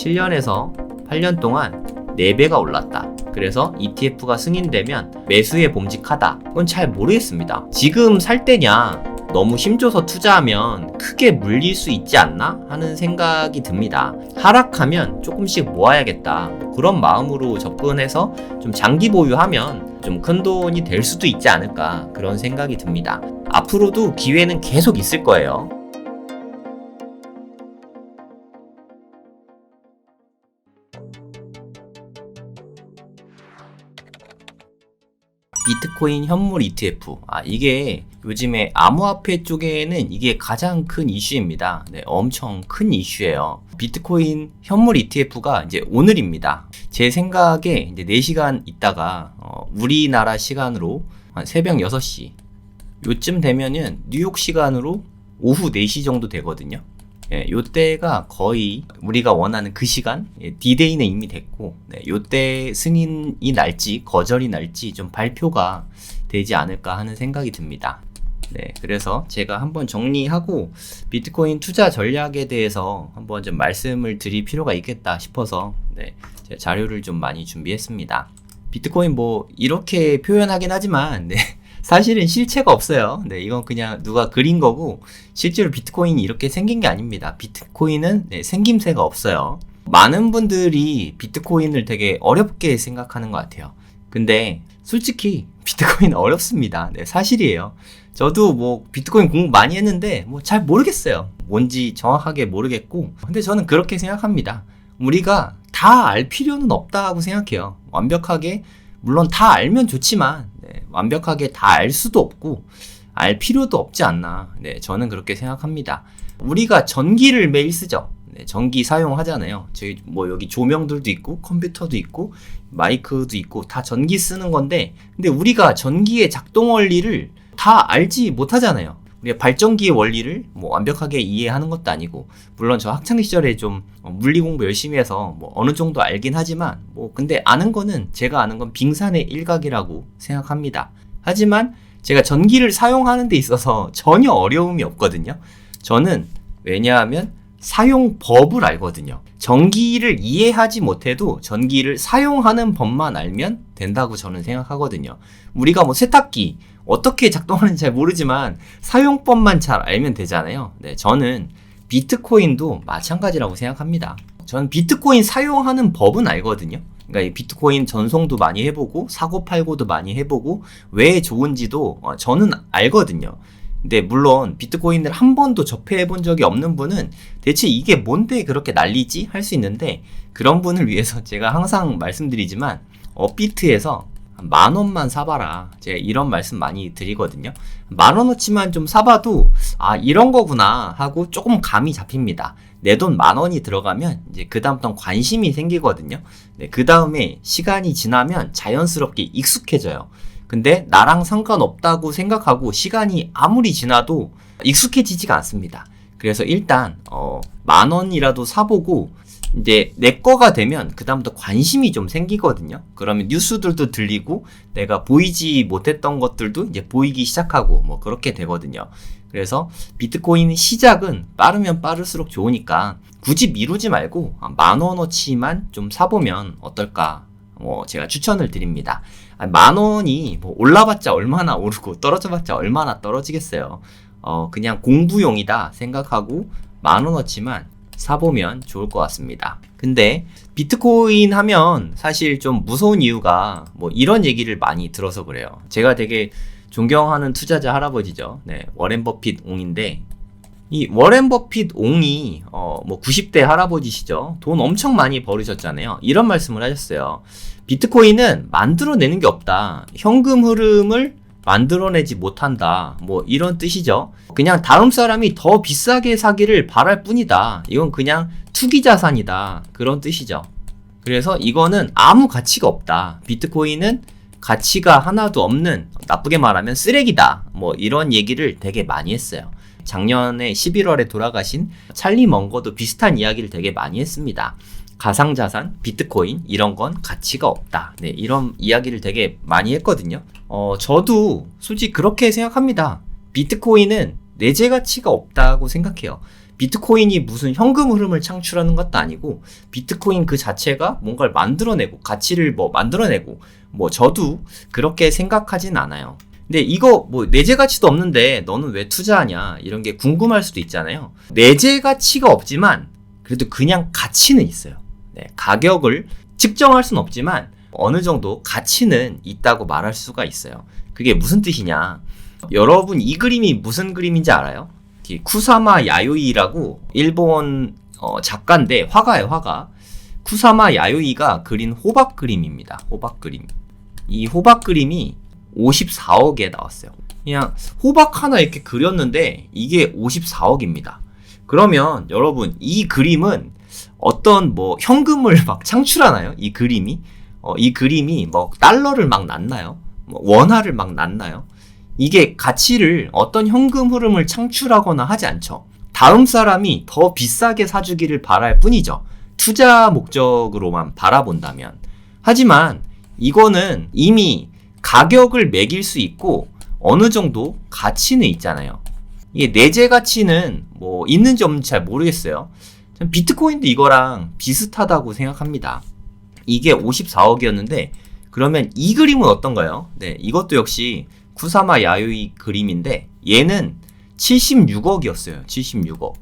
7년에서 8년 동안 4배가 올랐다. 그래서 ETF가 승인되면 매수에 봄직하다. 그건 잘 모르겠습니다. 지금 살 때냐? 너무 힘줘서 투자하면 크게 물릴 수 있지 않나? 하는 생각이 듭니다. 하락하면 조금씩 모아야겠다. 그런 마음으로 접근해서 좀 장기 보유하면 좀 큰 돈이 될 수도 있지 않을까? 그런 생각이 듭니다. 앞으로도 기회는 계속 있을 거예요. 비트코인 현물 ETF. 이게 요즘에 암호화폐 쪽에는 이게 가장 큰 이슈입니다. 네, 엄청 큰 이슈예요. 비트코인 현물 ETF가 이제 오늘입니다. 제 생각에 이제 4시간 있다가 우리나라 시간으로 한 새벽 6시 요쯤 되면은 뉴욕 시간으로 오후 4시 정도 되거든요. 요때가 거의 우리가 원하는 그 시간, D-Day는 이미 됐고, 요때 승인이 날지 거절이 날지 좀 발표가 되지 않을까 하는 생각이 듭니다. 그래서 제가 한번 정리하고 비트코인 투자 전략에 대해서 한번 좀 말씀을 드릴 필요가 있겠다 싶어서 제가 자료를 좀 많이 준비했습니다. 비트코인 뭐 이렇게 표현하긴 하지만 사실은 실체가 없어요. 이건 그냥 누가 그린 거고 실제로 비트코인이 이렇게 생긴 게 아닙니다. 비트코인은 생김새가 없어요. 많은 분들이 비트코인을 되게 어렵게 생각하는 것 같아요. 근데 솔직히 비트코인 어렵습니다. 사실이에요. 저도 뭐 비트코인 공부 많이 했는데 뭐 잘 모르겠어요. 뭔지 정확하게 모르겠고, 근데 저는 그렇게 생각합니다. 우리가 다 알 필요는 없다고 생각해요. 완벽하게 물론 다 알면 좋지만 완벽하게 다 알 수도 없고 알 필요도 없지 않나. 저는 그렇게 생각합니다. 우리가 전기를 매일 쓰죠. 전기 사용하잖아요. 저희 뭐 여기 조명들도 있고 컴퓨터도 있고 마이크도 있고 다 전기 쓰는 건데, 근데 우리가 전기의 작동 원리를 다 알지 못하잖아요. 우리가 발전기의 원리를 뭐 완벽하게 이해하는 것도 아니고, 물론 저 학창 시절에 좀 물리 공부 열심히 해서 뭐 어느 정도 알긴 하지만 뭐 근데 아는 거는, 제가 아는 건 빙산의 일각이라고 생각합니다. 하지만 제가 전기를 사용하는 데 있어서 전혀 어려움이 없거든요. 저는 왜냐하면 사용법을 알거든요. 전기를 이해하지 못해도 전기를 사용하는 법만 알면 된다고 저는 생각하거든요. 우리가 뭐 세탁기 어떻게 작동하는지 잘 모르지만 사용법만 잘 알면 되잖아요. 저는 비트코인도 마찬가지라고 생각합니다. 저는 비트코인 사용하는 법은 알거든요. 그러니까 비트코인 전송도 많이 해보고 사고팔고도 많이 해보고 왜 좋은지도 저는 알거든요. 근데 물론 비트코인을 한 번도 접해본 적이 없는 분은 대체 이게 뭔데 그렇게 난리지? 할 수 있는데, 그런 분을 위해서 제가 항상 말씀드리지만 업비트에서 10,000원만 사봐라. 제가 이런 말씀 많이 드리거든요. 10,000원어치만 좀 사봐도 이런 거구나 하고 조금 감이 잡힙니다. 내 돈 10,000원이 들어가면 이제 그 다음부터 관심이 생기거든요. 그 다음에 시간이 지나면 자연스럽게 익숙해져요. 근데 나랑 상관없다고 생각하고 시간이 아무리 지나도 익숙해지지가 않습니다. 그래서 일단 10,000원이라도 사보고 이제 내 거가 되면 그 다음부터 관심이 좀 생기거든요. 그러면 뉴스들도 들리고 내가 보이지 못했던 것들도 이제 보이기 시작하고 뭐 그렇게 되거든요. 그래서 비트코인 시작은 빠르면 빠를수록 좋으니까 굳이 미루지 말고 10,000원어치만 좀 사보면 어떨까, 제가 추천을 드립니다. 10,000원이 뭐 올라봤자 얼마나 오르고 떨어져봤자 얼마나 떨어지겠어요. 그냥 공부용이다 생각하고 10,000원어치만 사보면 좋을 것 같습니다. 근데 비트코인 하면 사실 좀 무서운 이유가 뭐 이런 얘기를 많이 들어서 그래요. 제가 되게 존경하는 투자자 할아버지죠. 워렌 버핏 옹인데, 이 워렌 버핏 옹이 뭐 90대 할아버지시죠. 돈 엄청 많이 벌으셨잖아요. 이런 말씀을 하셨어요. 비트코인은 만들어내는 게 없다. 현금 흐름을 만들어내지 못한다. 뭐 이런 뜻이죠. 그냥 다음 사람이 더 비싸게 사기를 바랄 뿐이다. 이건 그냥 투기 자산이다. 그런 뜻이죠. 그래서 이거는 아무 가치가 없다. 비트코인은 가치가 하나도 없는, 나쁘게 말하면 쓰레기다. 뭐 이런 얘기를 되게 많이 했어요. 작년에 11월에 돌아가신 찰리 먼거도 비슷한 이야기를 되게 많이 했습니다. 가상자산, 비트코인 이런 건 가치가 없다. 이런 이야기를 되게 많이 했거든요. 저도 솔직히 그렇게 생각합니다. 비트코인은 내재 가치가 없다고 생각해요. 비트코인이 무슨 현금 흐름을 창출하는 것도 아니고 비트코인 그 자체가 뭔가를 만들어내고 가치를 뭐 만들어내고 뭐 저도 그렇게 생각하진 않아요. 근데 이거 뭐 내재 가치도 없는데 너는 왜 투자하냐 이런 게 궁금할 수도 있잖아요. 내재 가치가 없지만 그래도 그냥 가치는 있어요. 네, 가격을 측정할 수는 없지만 어느 정도 가치는 있다고 말할 수가 있어요. 그게 무슨 뜻이냐? 여러분 이 그림이 무슨 그림인지 알아요? 쿠사마 야요이라고 일본 작가인데 화가예요, 화가. 쿠사마 야요이가 그린 호박 그림입니다. 호박 그림. 이 호박 그림이 54억에 나왔어요. 그냥 호박 하나 이렇게 그렸는데 이게 54억입니다. 그러면 여러분 이 그림은 어떤 뭐 현금을 막 창출하나요? 이 그림이? 이 그림이 뭐 달러를 막 낳나요? 뭐 원화를 막 낳나요? 이게 가치를 어떤 현금 흐름을 창출하거나 하지 않죠. 다음 사람이 더 비싸게 사주기를 바랄 뿐이죠. 투자 목적으로만 바라본다면. 하지만 이거는 이미 가격을 매길 수 있고 어느 정도 가치는 있잖아요. 이게 내재 가치는 뭐 있는지 없는지 잘 모르겠어요. 전 비트코인도 이거랑 비슷하다고 생각합니다. 이게 54억이었는데 그러면 이 그림은 어떤가요? 네, 이것도 역시 쿠사마 야요이 그림인데 얘는 76억이었어요. 76억.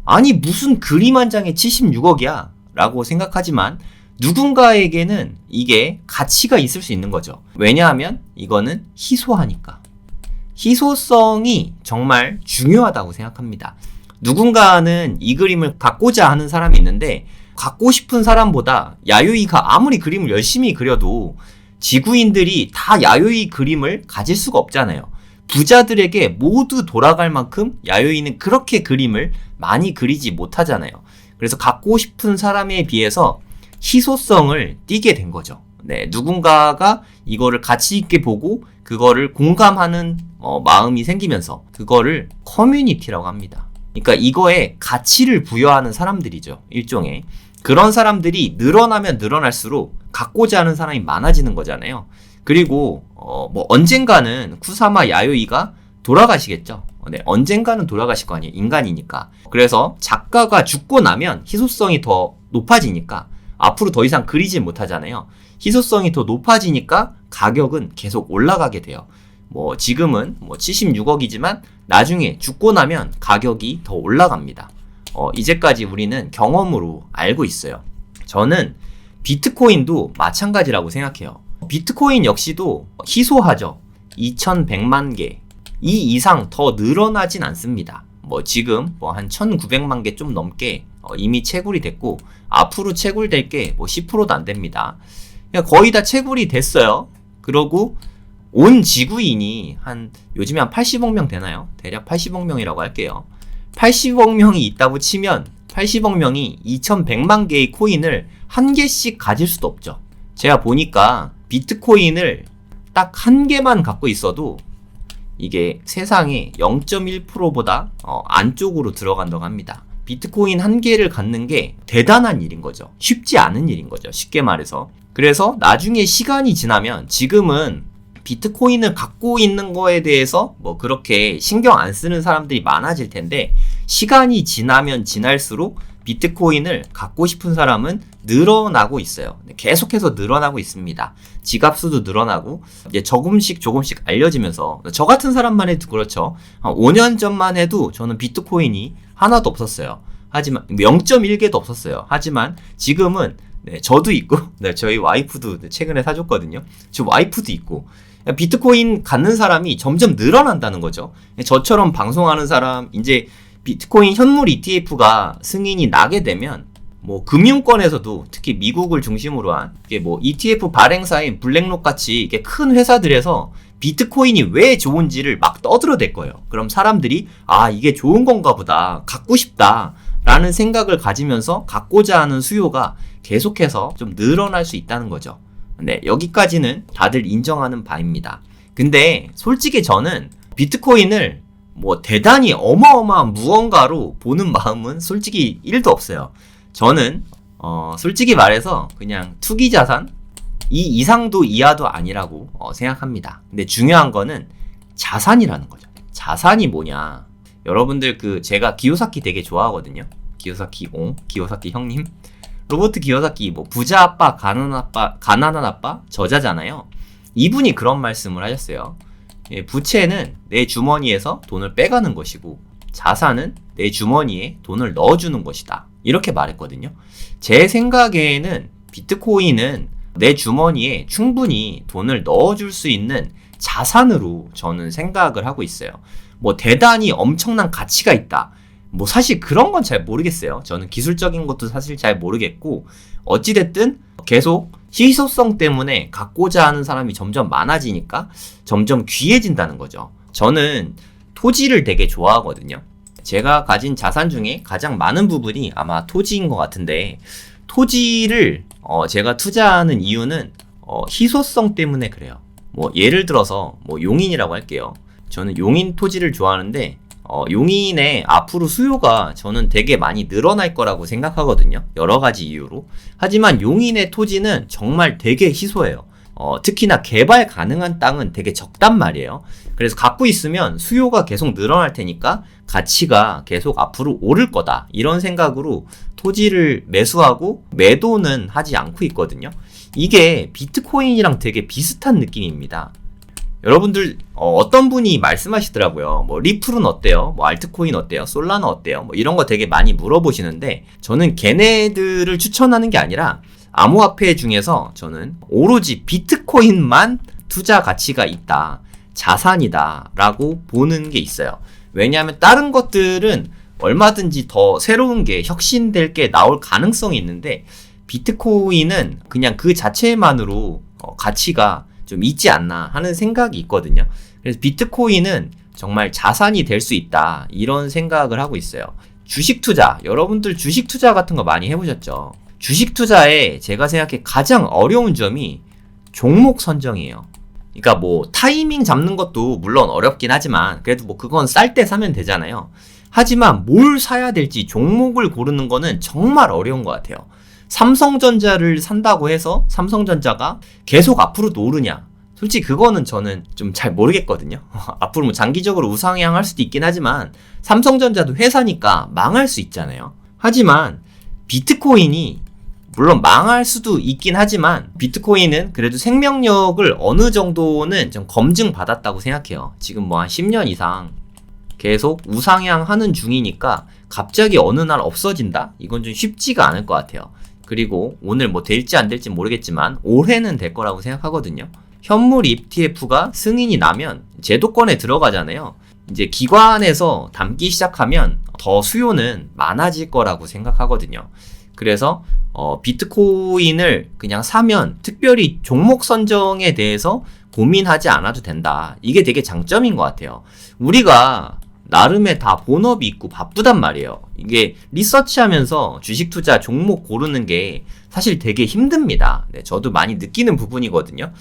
아니 무슨 그림 한 장에 76억이야 라고 생각하지만 누군가에게는 이게 가치가 있을 수 있는 거죠. 왜냐하면 이거는 희소하니까. 희소성이 정말 중요하다고 생각합니다. 누군가는 이 그림을 갖고자 하는 사람이 있는데 갖고 싶은 사람보다 야요이가 아무리 그림을 열심히 그려도 지구인들이 다 야요이 그림을 가질 수가 없잖아요. 부자들에게 모두 돌아갈 만큼 야요이는 그렇게 그림을 많이 그리지 못하잖아요. 그래서 갖고 싶은 사람에 비해서 희소성을 띠게 된 거죠. 네, 누군가가 이거를 가치 있게 보고 그거를 공감하는 마음이 생기면서 그거를 커뮤니티라고 합니다. 그러니까 이거에 가치를 부여하는 사람들이죠. 일종의. 그런 사람들이 늘어나면 늘어날수록 갖고자 하는 사람이 많아지는 거잖아요. 그리고 뭐 언젠가는 쿠사마 야요이가 돌아가시겠죠. 네, 언젠가는 돌아가실 거 아니에요. 인간이니까. 그래서 작가가 죽고 나면 희소성이 더 높아지니까 앞으로 더 이상 그리지 못하잖아요. 희소성이 더 높아지니까 가격은 계속 올라가게 돼요. 뭐 지금은 뭐 76억이지만 나중에 죽고 나면 가격이 더 올라갑니다. 이제까지 우리는 경험으로 알고 있어요. 저는 비트코인도 마찬가지라고 생각해요. 비트코인 역시도 희소하죠. 2100만 개. 이 이상 더 늘어나진 않습니다. 뭐 지금 뭐 한 1900만 개 좀 넘게 이미 채굴이 됐고 앞으로 채굴될 게 뭐 10%도 안 됩니다. 거의 다 채굴이 됐어요. 그러고 온 지구인이 요즘에 한 80억 명 되나요? 대략 80억 명이라고 할게요. 80억 명이 있다고 치면 80억 명이 2100만 개의 코인을 한 개씩 가질 수도 없죠. 제가 보니까 비트코인을 딱 한 개만 갖고 있어도 이게 세상의 0.1%보다 안쪽으로 들어간다고 합니다. 비트코인 한 개를 갖는 게 대단한 일인 거죠. 쉽지 않은 일인 거죠. 쉽게 말해서. 그래서 나중에 시간이 지나면 지금은 비트코인을 갖고 있는 거에 대해서 뭐 그렇게 신경 안 쓰는 사람들이 많아질 텐데 시간이 지나면 지날수록 비트코인을 갖고 싶은 사람은 늘어나고 있어요. 계속해서 늘어나고 있습니다. 지갑수도 늘어나고 이제 조금씩 알려지면서 저 같은 사람만 해도 그렇죠. 5년 전만 해도 저는 비트코인이 하나도 없었어요. 하지만 0.1개도 없었어요. 하지만 지금은 저도 있고 저희 와이프도 최근에 사줬거든요. 저 와이프도 있고 비트코인 갖는 사람이 점점 늘어난다는 거죠. 저처럼 방송하는 사람 이제 비트코인 현물 ETF가 승인이 나게 되면 뭐 금융권에서도 특히 미국을 중심으로 한 이게 뭐 ETF 발행사인 블랙록 같이 이게 큰 회사들에서 비트코인이 왜 좋은지를 막 떠들어댈 거예요. 그럼 사람들이 이게 좋은 건가 보다 갖고 싶다 라는 생각을 가지면서 갖고자 하는 수요가 계속해서 좀 늘어날 수 있다는 거죠. 네, 여기까지는 다들 인정하는 바입니다. 근데 솔직히 저는 비트코인을 뭐 대단히 어마어마한 무언가로 보는 마음은 솔직히 1도 없어요. 저는 솔직히 말해서 그냥 투기 자산 이 이상도 이하도 아니라고 생각합니다. 근데 중요한 거는 자산이라는 거죠. 자산이 뭐냐? 여러분들 제가 기요사키 되게 좋아하거든요. 기요사키 형님. 로버트 기요사키 부자 아빠, 가난한 아빠 저자잖아요. 이분이 그런 말씀을 하셨어요. 부채는 내 주머니에서 돈을 빼가는 것이고 자산은 내 주머니에 돈을 넣어주는 것이다. 이렇게 말했거든요. 제 생각에는 비트코인은 내 주머니에 충분히 돈을 넣어줄 수 있는 자산으로 저는 생각을 하고 있어요. 대단히 엄청난 가치가 있다. 사실 그런 건 잘 모르겠어요. 저는 기술적인 것도 사실 잘 모르겠고, 어찌됐든 계속 희소성 때문에 갖고자 하는 사람이 점점 많아지니까 점점 귀해진다는 거죠. 저는 토지를 되게 좋아하거든요. 제가 가진 자산 중에 가장 많은 부분이 아마 토지인 것 같은데, 토지를 제가 투자하는 이유는 희소성 때문에 그래요. 예를 들어서 용인이라고 할게요. 저는 용인 토지를 좋아하는데 용인의 앞으로 수요가 저는 되게 많이 늘어날 거라고 생각하거든요. 여러 가지 이유로. 하지만 용인의 토지는 정말 되게 희소해요. 특히나 개발 가능한 땅은 되게 적단 말이에요. 그래서 갖고 있으면 수요가 계속 늘어날 테니까 가치가 계속 앞으로 오를 거다. 이런 생각으로 토지를 매수하고 매도는 하지 않고 있거든요. 이게 비트코인이랑 되게 비슷한 느낌입니다. 여러분들 어떤 분이 말씀하시더라고요. 리플은 어때요? 알트코인 어때요? 솔라나 어때요? 이런 거 되게 많이 물어보시는데, 저는 걔네들을 추천하는 게 아니라 암호화폐 중에서 저는 오로지 비트코인만 투자 가치가 있다, 자산이다 라고 보는 게 있어요. 왜냐하면 다른 것들은 얼마든지 더 새로운 게, 혁신될 게 나올 가능성이 있는데, 비트코인은 그냥 그 자체만으로 가치가 좀 있지 않나 하는 생각이 있거든요. 그래서 비트코인은 정말 자산이 될 수 있다, 이런 생각을 하고 있어요. 주식 투자, 여러분들 주식 투자 같은 거 많이 해보셨죠? 주식 투자에 제가 생각해 가장 어려운 점이 종목 선정이에요. 그러니까 타이밍 잡는 것도 물론 어렵긴 하지만 그래도 그건 쌀 때 사면 되잖아요. 하지만 뭘 사야 될지 종목을 고르는 거는 정말 어려운 것 같아요. 삼성전자를 산다고 해서 삼성전자가 계속 앞으로도 오르냐? 솔직히 그거는 저는 좀 잘 모르겠거든요. 앞으로 장기적으로 우상향할 수도 있긴 하지만 삼성전자도 회사니까 망할 수 있잖아요. 하지만 비트코인이 물론 망할 수도 있긴 하지만 비트코인은 그래도 생명력을 어느 정도는 좀 검증받았다고 생각해요. 지금 한 10년 이상 계속 우상향하는 중이니까 갑자기 어느 날 없어진다? 이건 좀 쉽지가 않을 것 같아요. 그리고 오늘 될지 안 될지 모르겠지만 올해는 될 거라고 생각하거든요. 현물 ETF가 승인이 나면 제도권에 들어가잖아요. 이제 기관에서 담기 시작하면 더 수요는 많아질 거라고 생각하거든요. 그래서 비트코인을 그냥 사면 특별히 종목 선정에 대해서 고민하지 않아도 된다. 이게 되게 장점인 것 같아요. 우리가 나름의 다 본업이 있고 바쁘단 말이에요. 이게 리서치하면서 주식 투자 종목 고르는 게 사실 되게 힘듭니다. 네, 저도 많이 느끼는 부분이거든요.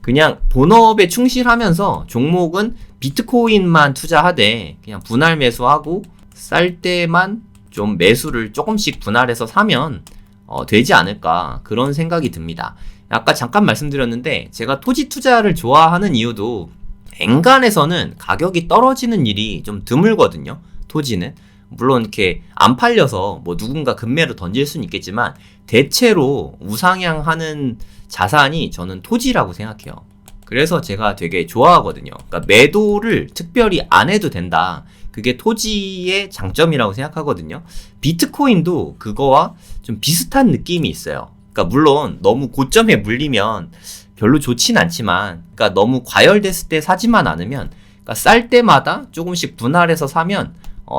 그냥 본업에 충실하면서 종목은 비트코인만 투자하되 그냥 분할 매수하고 쌀 때만 좀 매수를 조금씩 분할해서 사면 되지 않을까, 그런 생각이 듭니다. 아까 잠깐 말씀드렸는데 제가 토지 투자를 좋아하는 이유도 엔간에서는 가격이 떨어지는 일이 좀 드물거든요. 토지는 물론 이렇게 안 팔려서 누군가 급매로 던질 수는 있겠지만 대체로 우상향하는 자산이 저는 토지라고 생각해요. 그래서 제가 되게 좋아하거든요. 그러니까 매도를 특별히 안 해도 된다. 그게 토지의 장점이라고 생각하거든요. 비트코인도 그거와 좀 비슷한 느낌이 있어요. 그러니까 물론 너무 고점에 물리면 별로 좋진 않지만, 그러니까 너무 과열됐을 때 사지만 않으면, 그러니까 쌀 때마다 조금씩 분할해서 사면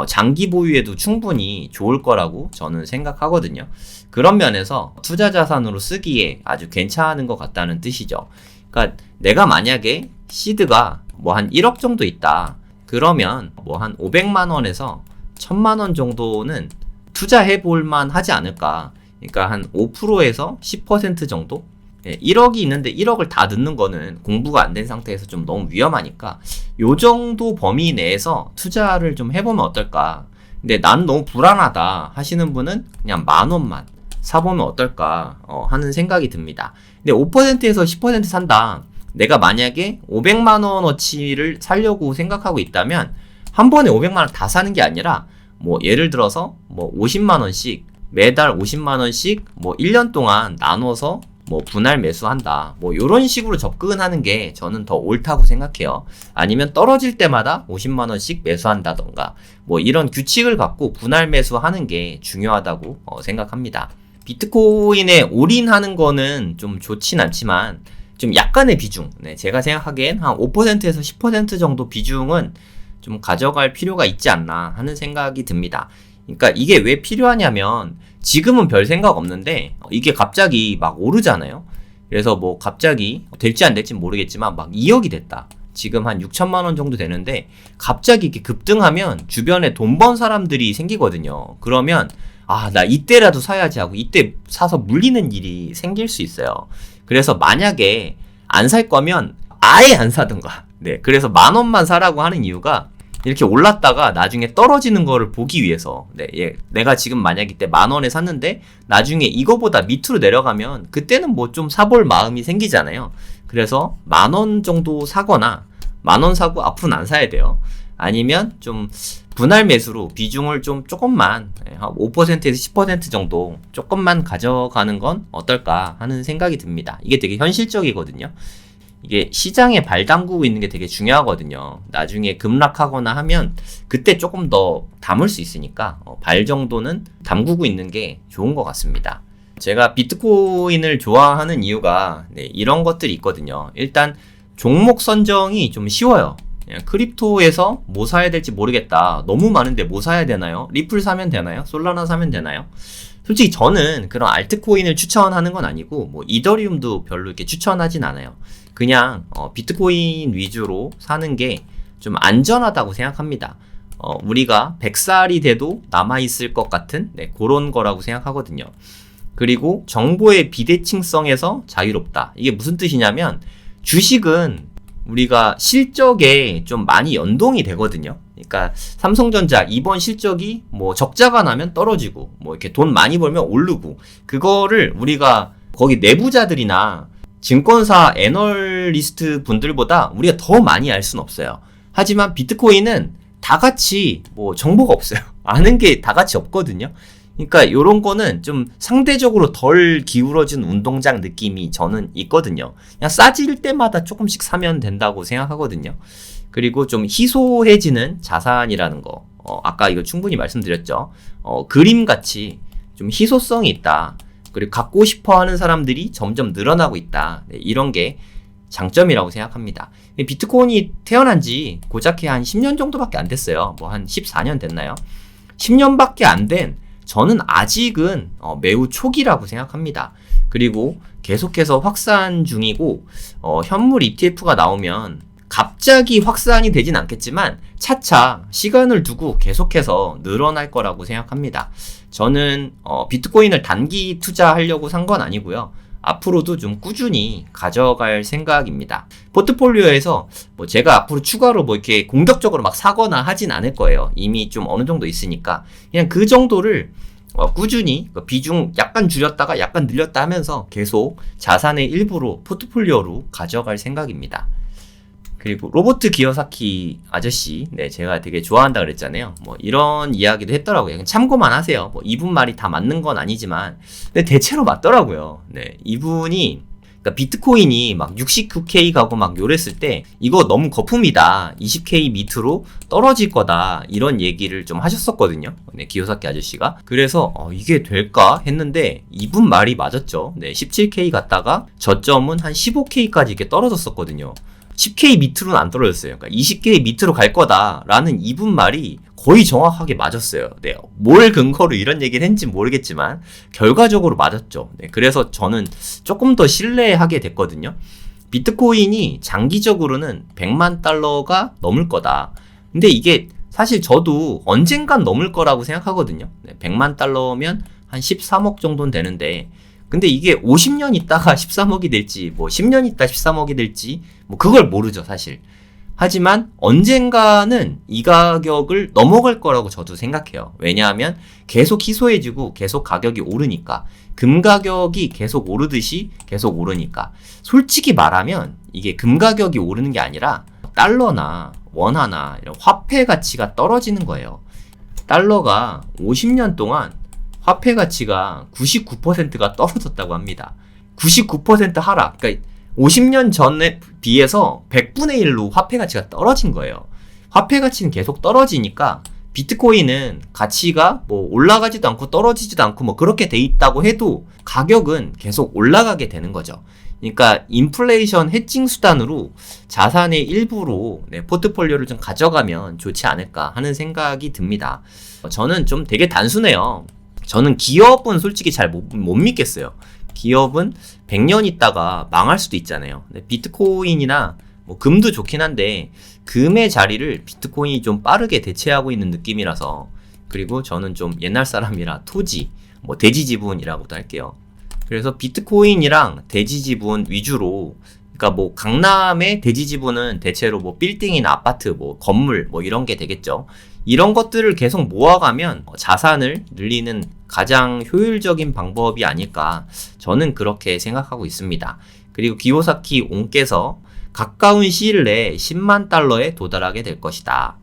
장기 보유에도 충분히 좋을 거라고 저는 생각하거든요. 그런 면에서 투자 자산으로 쓰기에 아주 괜찮은 것 같다는 뜻이죠. 그러니까 내가 만약에 시드가 한 1억 정도 있다. 그러면 한 500만 원에서 1000만 원 정도는 투자해 볼 만 하지 않을까. 그러니까 한 5%에서 10% 정도? 1억이 있는데 1억을 다 넣는 거는 공부가 안 된 상태에서 좀 너무 위험하니까 요 정도 범위 내에서 투자를 좀 해보면 어떨까. 근데 난 너무 불안하다 하시는 분은 그냥 10,000원만 사보면 어떨까 하는 생각이 듭니다. 근데 5%에서 10% 산다. 내가 만약에 500만 원어치를 사려고 생각하고 있다면 한 번에 500만 원 다 사는 게 아니라 뭐 예를 들어서 뭐 50만 원씩 매달 50만 원씩 뭐 1년 동안 나눠서 뭐 분할 매수한다. 뭐 이런 식으로 접근하는 게 저는 더 옳다고 생각해요. 아니면 떨어질 때마다 50만 원씩 매수한다던가 뭐 이런 규칙을 갖고 분할 매수하는 게 중요하다고 생각합니다. 비트코인에 올인하는 거는 좀 좋진 않지만 좀 약간의 비중, 제가 생각하기엔 한 5%에서 10% 정도 비중은 좀 가져갈 필요가 있지 않나 하는 생각이 듭니다. 그러니까 이게 왜 필요하냐면 지금은 별 생각 없는데 이게 갑자기 막 오르잖아요. 그래서 뭐 갑자기 될지 안 될지 모르겠지만 막 2억이 됐다. 지금 한 6천만 원 정도 되는데 갑자기 이렇게 급등하면 주변에 돈 번 사람들이 생기거든요. 그러면 나 이때라도 사야지 하고 이때 사서 물리는 일이 생길 수 있어요. 그래서 만약에 안 살 거면 아예 안 사든가. 그래서 10,000원만 사라고 하는 이유가 이렇게 올랐다가 나중에 떨어지는 거를 보기 위해서. 내가 지금 만약 이때 10,000원에 샀는데 나중에 이거보다 밑으로 내려가면 그때는 뭐 좀 사볼 마음이 생기잖아요. 그래서 10,000원 정도 사거나 10,000원 사고 앞으로는 안 사야 돼요. 아니면 좀 분할 매수로 비중을 좀 조금만 한 5%에서 10% 정도 조금만 가져가는 건 어떨까 하는 생각이 듭니다. 이게 되게 현실적이거든요. 이게 시장에 발 담그고 있는 게 되게 중요하거든요. 나중에 급락하거나 하면 그때 조금 더 담을 수 있으니까 발 정도는 담그고 있는 게 좋은 것 같습니다. 제가 비트코인을 좋아하는 이유가 이런 것들이 있거든요. 일단 종목 선정이 좀 쉬워요. 크립토에서 뭐 사야 될지 모르겠다. 너무 많은데 뭐 사야 되나요? 리플 사면 되나요? 솔라나 사면 되나요? 솔직히 저는 그런 알트코인을 추천하는 건 아니고 뭐 이더리움도 별로 이렇게 추천하진 않아요. 그냥 비트코인 위주로 사는 게 좀 안전하다고 생각합니다. 우리가 100살이 돼도 남아있을 것 같은 그런 거라고 생각하거든요. 그리고 정보의 비대칭성에서 자유롭다. 이게 무슨 뜻이냐면 주식은 우리가 실적에 좀 많이 연동이 되거든요. 그러니까 삼성전자 이번 실적이 뭐 적자가 나면 떨어지고 뭐 이렇게 돈 많이 벌면 오르고 그거를 우리가 거기 내부자들이나 증권사 애널리스트 분들보다 우리가 더 많이 알 수는 없어요. 하지만 비트코인은 다 같이 뭐 정보가 없어요. 아는 게 다 같이 없거든요. 그러니까 요런 거는 좀 상대적으로 덜 기울어진 운동장 느낌이 저는 있거든요. 그냥 싸질 때마다 조금씩 사면 된다고 생각하거든요. 그리고 좀 희소해지는 자산이라는 거, 아까 이거 충분히 말씀드렸죠. 그림같이 좀 희소성이 있다. 그리고 갖고 싶어 하는 사람들이 점점 늘어나고 있다. 이런 게 장점이라고 생각합니다. 비트코인이 태어난 지 고작해 한 10년 정도밖에 안 됐어요. 뭐 한 14년 됐나요? 10년밖에 안 된 저는 아직은 매우 초기라고 생각합니다. 그리고 계속해서 확산 중이고 현물 ETF가 나오면 갑자기 확산이 되진 않겠지만 차차 시간을 두고 계속해서 늘어날 거라고 생각합니다. 저는 비트코인을 단기 투자하려고 산 건 아니고요. 앞으로도 좀 꾸준히 가져갈 생각입니다. 포트폴리오에서 뭐 제가 앞으로 추가로 뭐 이렇게 공격적으로 막 사거나 하진 않을 거예요. 이미 좀 어느 정도 있으니까 그냥 그 정도를 꾸준히 비중 약간 줄였다가 약간 늘렸다 하면서 계속 자산의 일부로 포트폴리오로 가져갈 생각입니다. 그리고 로버트 기요사키 아저씨, 제가 되게 좋아한다 그랬잖아요. 뭐 이런 이야기도 했더라고요. 그냥 참고만 하세요. 뭐 이분 말이 다 맞는 건 아니지만, 근데 대체로 맞더라고요. 이분이 그러니까 비트코인이 막 69K 가고 막 요랬을 때 이거 너무 거품이다. 20K 밑으로 떨어질 거다. 이런 얘기를 좀 하셨었거든요. 기요사키 아저씨가. 그래서 이게 될까 했는데 이분 말이 맞았죠. 17K 갔다가 저점은 한 15K까지 이렇게 떨어졌었거든요. 10K 밑으로는 안 떨어졌어요. 그러니까 20K 밑으로 갈 거다라는 이분 말이 거의 정확하게 맞았어요. 뭘 근거로 이런 얘기를 했는지 모르겠지만 결과적으로 맞았죠. 그래서 저는 조금 더 신뢰하게 됐거든요. 비트코인이 장기적으로는 100만 달러가 넘을 거다. 근데 이게 사실 저도 언젠간 넘을 거라고 생각하거든요. 100만 달러면 한 13억 정도는 되는데 근데 이게 50년 있다가 13억이 될지 뭐 10년 있다 13억이 될지 뭐 그걸 모르죠 사실. 하지만 언젠가는 이 가격을 넘어갈 거라고 저도 생각해요. 왜냐하면 계속 희소해지고 계속 가격이 오르니까. 금 가격이 계속 오르듯이 계속 오르니까. 솔직히 말하면 이게 금 가격이 오르는 게 아니라 달러나 원화나 이런 화폐 가치가 떨어지는 거예요. 달러가 50년 동안 화폐 가치가 99%가 떨어졌다고 합니다. 99% 하락. 그러니까 50년 전에 비해서 100분의 1로 화폐 가치가 떨어진 거예요. 화폐 가치는 계속 떨어지니까 비트코인은 가치가 뭐 올라가지도 않고 떨어지지도 않고 뭐 그렇게 돼 있다고 해도 가격은 계속 올라가게 되는 거죠. 그러니까 인플레이션 해칭 수단으로 자산의 일부로 포트폴리오를 좀 가져가면 좋지 않을까 하는 생각이 듭니다. 저는 좀 되게 단순해요. 저는 기업은 솔직히 잘 못 믿겠어요. 기업은 100년 있다가 망할 수도 있잖아요. 비트코인이나 뭐 금도 좋긴 한데 금의 자리를 비트코인이 좀 빠르게 대체하고 있는 느낌이라서, 그리고 저는 좀 옛날 사람이라 토지, 뭐 대지 지분이라고도 할게요. 그래서 비트코인이랑 대지 지분 위주로, 그러니까 뭐 강남의 대지 지분은 대체로 뭐 빌딩이나 아파트, 뭐 건물 뭐 이런 게 되겠죠. 이런 것들을 계속 모아가면 자산을 늘리는 가장 효율적인 방법이 아닐까, 저는 그렇게 생각하고 있습니다. 그리고 기요사키 옹께서 가까운 시일 내에 10만 달러에 도달하게 될 것이다,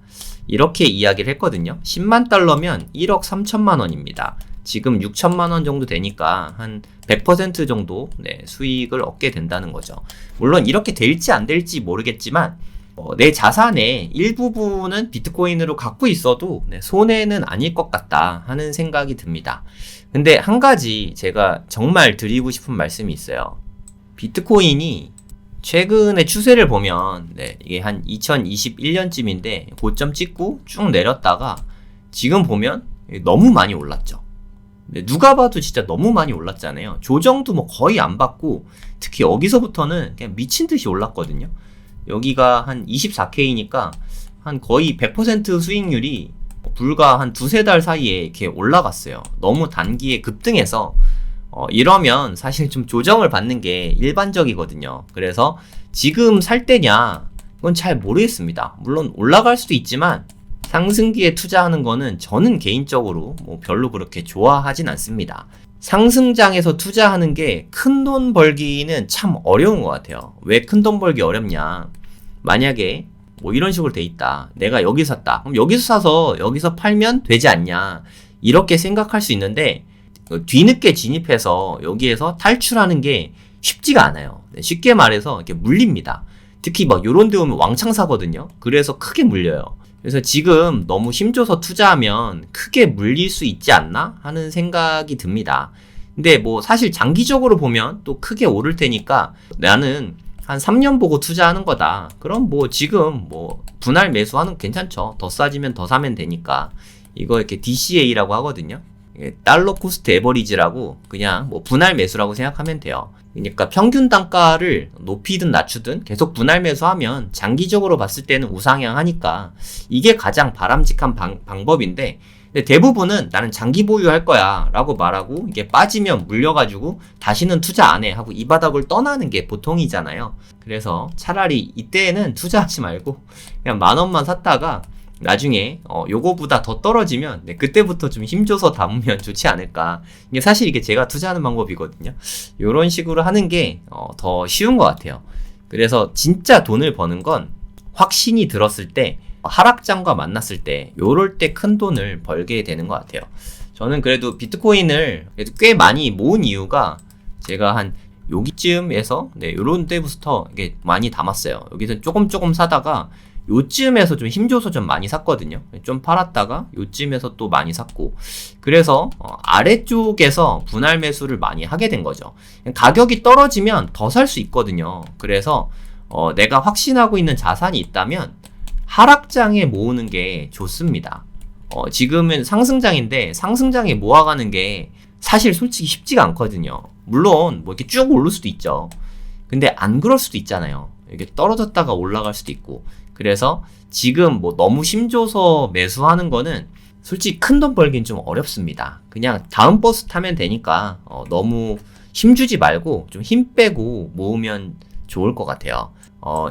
이렇게 이야기를 했거든요. 10만 달러면 1억 3천만 원입니다. 지금 6천만 원 정도 되니까 한 100% 정도 수익을 얻게 된다는 거죠. 물론 이렇게 될지 안 될지 모르겠지만 내 자산의 일부분은 비트코인으로 갖고 있어도 손해는 아닐 것 같다 하는 생각이 듭니다. 근데 한 가지 제가 정말 드리고 싶은 말씀이 있어요. 비트코인이 최근의 추세를 보면 이게 한 2021년쯤인데 고점 찍고 쭉 내렸다가 지금 보면 너무 많이 올랐죠. 누가 봐도 진짜 너무 많이 올랐잖아요. 조정도 뭐 거의 안 받고, 특히 여기서부터는 그냥 미친 듯이 올랐거든요. 여기가 한 24K니까 한 거의 100% 수익률이 불과 한 두세 달 사이에 이렇게 올라갔어요. 너무 단기에 급등해서 이러면 사실 좀 조정을 받는 게 일반적이거든요. 그래서 지금 살 때냐, 그건 잘 모르겠습니다. 물론 올라갈 수도 있지만 상승기에 투자하는 거는 저는 개인적으로 뭐 별로 그렇게 좋아하진 않습니다. 상승장에서 투자하는 게 큰 돈 벌기는 참 어려운 것 같아요. 왜 큰 돈 벌기 어렵냐? 만약에 뭐 이런 식으로 돼 있다. 내가 여기 샀다. 그럼 여기서 사서 여기서 팔면 되지 않냐? 이렇게 생각할 수 있는데 뒤늦게 진입해서 여기에서 탈출하는 게 쉽지가 않아요. 쉽게 말해서 이렇게 물립니다. 특히 막 요런 데 오면 왕창 사거든요. 그래서 크게 물려요. 그래서 지금 너무 힘줘서 투자하면 크게 물릴 수 있지 않나 하는 생각이 듭니다. 근데 뭐 사실 장기적으로 보면 또 크게 오를 테니까 나는 한 3년 보고 투자하는 거다. 그럼 뭐 지금 뭐 분할 매수하는 거 괜찮죠. 더 싸지면 더 사면 되니까. 이거 이렇게 DCA라고 하거든요. 달러 코스트 에버리지라고, 그냥 뭐 분할 매수라고 생각하면 돼요. 그러니까 평균 단가를 높이든 낮추든 계속 분할 매수하면 장기적으로 봤을 때는 우상향하니까 이게 가장 바람직한 방법인데, 근데 대부분은 나는 장기 보유할 거야 라고 말하고 이게 빠지면 물려가지고 다시는 투자 안 해 하고 이 바닥을 떠나는 게 보통이잖아요. 그래서 차라리 이때는 투자하지 말고 그냥 10,000원만 샀다가 나중에 요거보다 더 떨어지면 그때부터 좀 힘줘서 담으면 좋지 않을까. 이게 사실 이게 제가 투자하는 방법이거든요. 요런 식으로 하는 게 더 쉬운 것 같아요. 그래서 진짜 돈을 버는 건 확신이 들었을 때, 하락장과 만났을 때, 요럴 때 큰 돈을 벌게 되는 것 같아요. 저는 그래도 비트코인을 그래도 꽤 많이 모은 이유가, 제가 한 여기쯤에서 요런 때부터 이게 많이 담았어요. 여기서 조금 사다가 요쯤에서 좀 힘줘서 좀 많이 샀거든요. 좀 팔았다가 요쯤에서 또 많이 샀고, 그래서 아래쪽에서 분할 매수를 많이 하게 된 거죠. 가격이 떨어지면 더 살 수 있거든요. 그래서 내가 확신하고 있는 자산이 있다면 하락장에 모으는 게 좋습니다. 지금은 상승장인데 상승장에 모아가는 게 사실 솔직히 쉽지가 않거든요. 물론 뭐 이렇게 쭉 오를 수도 있죠. 근데 안 그럴 수도 있잖아요. 이게 떨어졌다가 올라갈 수도 있고. 그래서 지금 뭐 너무 힘줘서 매수하는 거는 솔직히 큰 돈 벌긴 좀 어렵습니다. 그냥 다음 버스 타면 되니까 너무 힘주지 말고 좀 힘 빼고 모으면 좋을 것 같아요.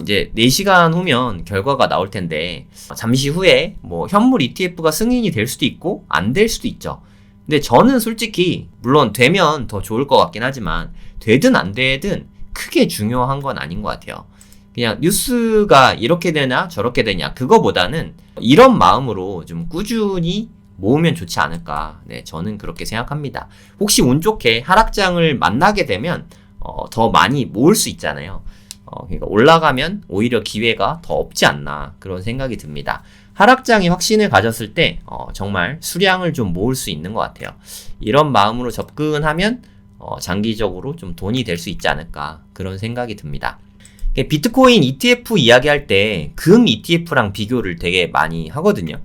이제 4시간 후면 결과가 나올 텐데, 잠시 후에 뭐 현물 ETF가 승인이 될 수도 있고 안 될 수도 있죠. 근데 저는 솔직히 물론 되면 더 좋을 것 같긴 하지만 되든 안 되든 크게 중요한 건 아닌 것 같아요. 그냥 뉴스가 이렇게 되냐 저렇게 되냐 그거보다는 이런 마음으로 좀 꾸준히 모으면 좋지 않을까. 네, 저는 그렇게 생각합니다. 혹시 운 좋게 하락장을 만나게 되면 더 많이 모을 수 있잖아요. 그러니까 올라가면 오히려 기회가 더 없지 않나 그런 생각이 듭니다. 하락장이 확신을 가졌을 때 정말 수량을 좀 모을 수 있는 것 같아요. 이런 마음으로 접근하면 장기적으로 좀 돈이 될 수 있지 않을까 그런 생각이 듭니다. 비트코인 ETF 이야기할 때 금 ETF랑 비교를 되게 많이 하거든요.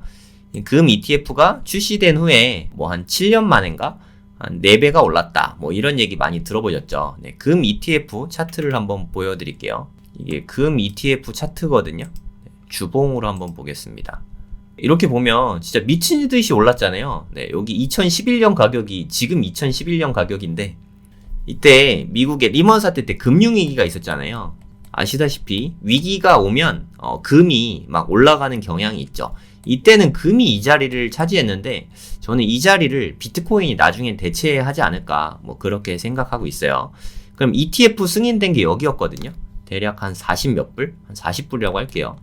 금 ETF가 출시된 후에 뭐 한 7년 만인가 한 4배가 올랐다 뭐 이런 얘기 많이 들어보셨죠. 네, 금 ETF 차트를 한번 보여드릴게요. 이게 금 ETF 차트거든요. 주봉으로 한번 보겠습니다. 이렇게 보면 진짜 미친 듯이 올랐잖아요. 네, 여기 2011년 가격이 지금 2011년 가격인데 이때 미국의 리먼 사태 때 금융위기가 있었잖아요. 아시다시피 위기가 오면 금이 막 올라가는 경향이 있죠. 이때는 금이 이 자리를 차지했는데 저는 이 자리를 비트코인이 나중엔 대체하지 않을까 뭐 그렇게 생각하고 있어요. 그럼 ETF 승인된 게 여기였거든요. 대략 한 40 몇 불? 한 40불이라고 할게요.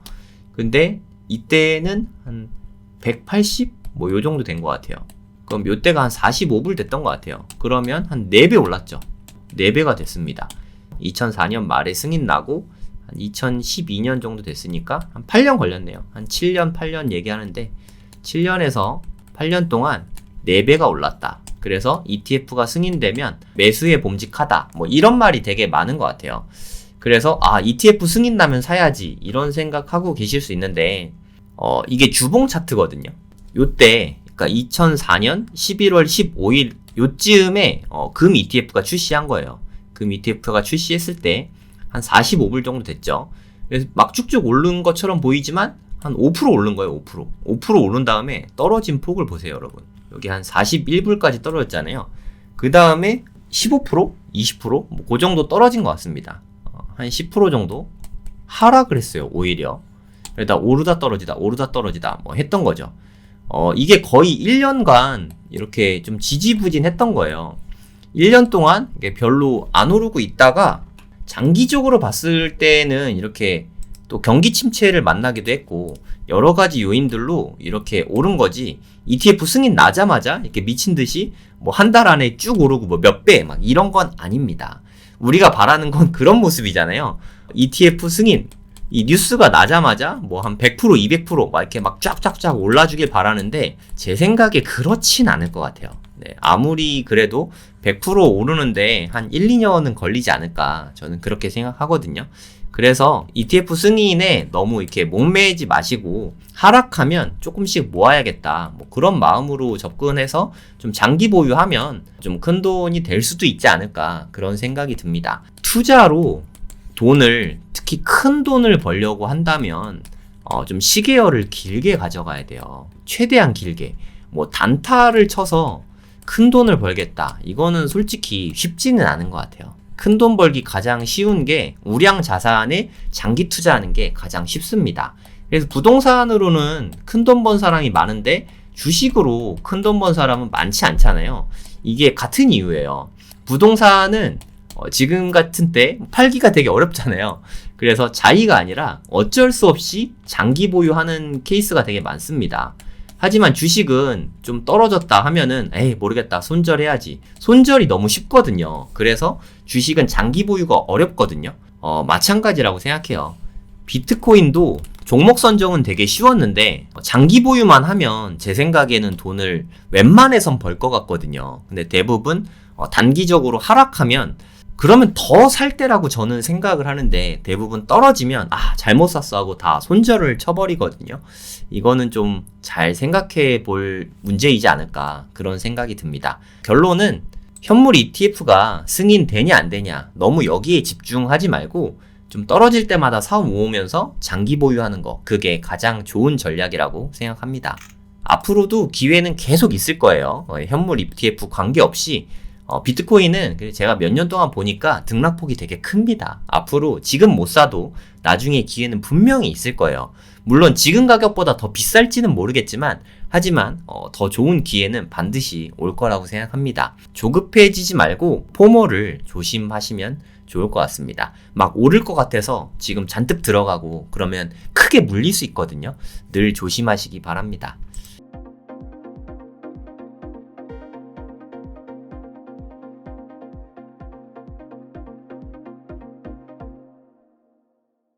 근데 이때는 한 180? 뭐 요 정도 된 것 같아요. 그럼 요때가 한 45불 됐던 것 같아요. 그러면 한 4배 올랐죠. 4배가 됐습니다. 2004년 말에 승인 나고 한 2012년 정도 됐으니까 한 8년 걸렸네요. 한 7년, 8년 얘기하는데 7년에서 8년 동안 4배가 올랐다. 그래서 ETF가 승인되면 매수에 봄직하다. 뭐 이런 말이 되게 많은 것 같아요. 그래서 ETF 승인 나면 사야지 이런 생각하고 계실 수 있는데 이게 주봉 차트거든요. 요때 그러니까 2004년 11월 15일 요쯤에 금 ETF가 출시한 거예요. 금 ETF가 출시했을 때 한 45불 정도 됐죠. 그래서 막 쭉쭉 오른 것처럼 보이지만 한 5% 오른 거예요. 5%. 5% 오른 다음에 떨어진 폭을 보세요, 여러분. 여기 한 41불까지 떨어졌잖아요. 그 다음에 15%? 20%? 뭐 그 정도 떨어진 것 같습니다. 한 10% 정도 하락을 했어요, 오히려. 그러다 오르다 떨어지다 뭐 했던 거죠. 이게 거의 1년간 이렇게 좀 지지부진했던 거예요. 1년 동안 이게 별로 안 오르고 있다가 장기적으로 봤을 때는 이렇게 또 경기 침체를 만나기도 했고 여러 가지 요인들로 이렇게 오른 거지. ETF 승인 나자마자 이렇게 미친 듯이 뭐 한 달 안에 쭉 오르고 뭐 몇 배 막 이런 건 아닙니다. 우리가 바라는 건 그런 모습이잖아요. ETF 승인 이 뉴스가 나자마자 뭐 한 100%, 200%막 이렇게 막 쫙쫙쫙 올라주길 바라는데 제 생각에 그렇진 않을 것 같아요. 네, 아무리 그래도 100% 오르는데 한 1, 2년은 걸리지 않을까 저는 그렇게 생각하거든요. 그래서 ETF 승인에 너무 이렇게 목매지 마시고 하락하면 조금씩 모아야겠다 뭐 그런 마음으로 접근해서 좀 장기 보유하면 좀 큰 돈이 될 수도 있지 않을까 그런 생각이 듭니다. 투자로 돈을 특히 큰 돈을 벌려고 한다면 좀 시계열을 길게 가져가야 돼요. 최대한 길게. 뭐 단타를 쳐서 큰 돈을 벌겠다. 이거는 솔직히 쉽지는 않은 것 같아요. 큰 돈 벌기 가장 쉬운 게 우량 자산에 장기 투자하는 게 가장 쉽습니다. 그래서 부동산으로는 큰 돈 번 사람이 많은데 주식으로 큰 돈 번 사람은 많지 않잖아요. 이게 같은 이유예요. 부동산은 지금 같은 때 팔기가 되게 어렵잖아요. 그래서 자의가 아니라 어쩔 수 없이 장기 보유하는 케이스가 되게 많습니다. 하지만 주식은 좀 떨어졌다 하면은 에이 모르겠다 손절해야지. 손절이 너무 쉽거든요. 그래서 주식은 장기 보유가 어렵거든요. 마찬가지라고 생각해요. 비트코인도 종목 선정은 되게 쉬웠는데 장기 보유만 하면 제 생각에는 돈을 웬만해선 벌 것 같거든요. 근데 대부분 단기적으로 하락하면 그러면 더 살 때라고 저는 생각을 하는데 대부분 떨어지면 잘못 샀어 하고 다 손절을 쳐버리거든요. 이거는 좀 잘 생각해 볼 문제이지 않을까 그런 생각이 듭니다. 결론은 현물 ETF가 승인되냐 안 되냐 너무 여기에 집중하지 말고 좀 떨어질 때마다 사 모으면서 장기 보유하는 거 그게 가장 좋은 전략이라고 생각합니다. 앞으로도 기회는 계속 있을 거예요. 현물 ETF 관계없이 비트코인은 제가 몇 년 동안 보니까 등락폭이 되게 큽니다. 앞으로 지금 못 사도 나중에 기회는 분명히 있을 거예요. 물론 지금 가격보다 더 비쌀지는 모르겠지만 하지만 더 좋은 기회는 반드시 올 거라고 생각합니다. 조급해지지 말고 포모를 조심하시면 좋을 것 같습니다. 막 오를 것 같아서 지금 잔뜩 들어가고 그러면 크게 물릴 수 있거든요. 늘 조심하시기 바랍니다.